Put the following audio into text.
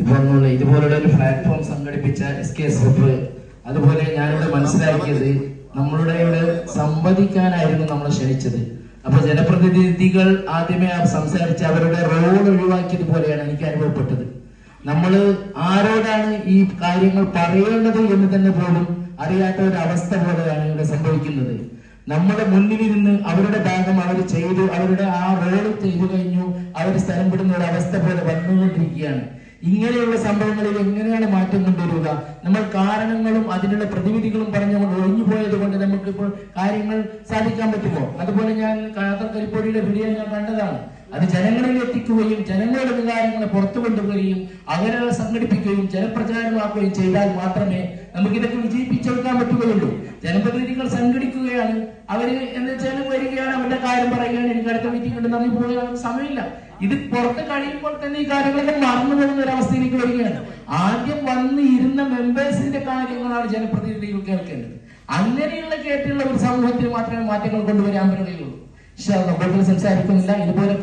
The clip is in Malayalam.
ഇപ്പോൾ ഇതുപോലുള്ള ഒരു പ്ലാറ്റ്ഫോം സംഘടിപ്പിച്ച SKSF, അതുപോലെ ഞാനിവിടെ മനസ്സിലാക്കിയത് നമ്മളുടെ ഇവിടെ സംവദിക്കാനായിരുന്നു നമ്മളെ ക്ഷണിച്ചത്. അപ്പൊ ജനപ്രതിനിധികൾ ആദ്യമേ സംസാരിച്ച് അവരുടെ റോൾ ഒഴിവാക്കിയതുപോലെയാണ് എനിക്ക് അനുഭവപ്പെട്ടത്. നമ്മൾ ആരോടാണ് ഈ കാര്യങ്ങൾ പറയേണ്ടത് എന്ന് തന്നെ പോലും അറിയാത്ത ഒരു അവസ്ഥ പോലെയാണ് ഇവിടെ സംഭവിക്കുന്നത്. നമ്മുടെ മുന്നിലിരുന്ന് അവരുടെ ഭാഗം അവർ ചെയ്തു, അവരുടെ ആ റോൾ ചെയ്തു കഴിഞ്ഞു, അവർ സ്ഥലം വിടുന്ന ഒരു അവസ്ഥ പോലെ വന്നുകൊണ്ടിരിക്കുകയാണ്. ഇങ്ങനെയുള്ള സംഭവങ്ങളിൽ എങ്ങനെയാണ് മാറ്റം കൊണ്ടുവരിക? നമ്മൾ കാരണങ്ങളും അതിനുള്ള പ്രതിവിധികളും പറഞ്ഞുകൊണ്ട് ഒഴിഞ്ഞുപോയത് കൊണ്ട് നമുക്കിപ്പോൾ കാര്യങ്ങൾ സാധിക്കാൻ പറ്റുമോ? അതുപോലെ ഞാൻ കരിപ്പൊടിയുടെ വീഡിയോ ഞാൻ കണ്ടതാണ്. അത് ജനങ്ങളിൽ എത്തിക്കുകയും ജനങ്ങളുടെ വികാരങ്ങളെ പുറത്തു കൊണ്ടുവരികയും അവരെ സംഘടിപ്പിക്കുകയും ജനപ്രചാരമാക്കുകയും ചെയ്താൽ മാത്രമേ നമുക്ക് ഇതൊക്കെ വിജയിപ്പിച്ചെടുക്കാൻ പറ്റുകയുള്ളൂ. ജനപ്രതിനിധികൾ സംഘടിക്കുകയാണ്, അവര് എന്ന് വെച്ചാൽ വരികയാണ്, അവരുടെ കാര്യം പറയുകയാണ്, എനിക്ക് അടുത്ത മീറ്റിംഗ് ഉണ്ട്, നമ്മൾ പോകാൻ സമയമില്ല. ഇത് പുറത്ത് കഴിയുമ്പോൾ തന്നെ ഈ കാര്യങ്ങളൊക്കെ മറന്നു പോകുന്ന ഒരു അവസ്ഥയിലേക്ക് വരികയാണ്. ആദ്യം വന്ന് ഇരുന്ന മെമ്പേഴ്സിന്റെ കാര്യങ്ങളാണ് ജനപ്രതിനിധികൾ കേൾക്കേണ്ടത്. അങ്ങനെയുള്ള കേട്ടുള്ള ഒരു സമൂഹത്തിൽ മാത്രമേ മാറ്റങ്ങൾ കൊണ്ടുവരാൻ പറ്റുകയുള്ളൂ. കൂടുതൽ സംസാരിക്കുന്നില്ല. ഇതുപോലെ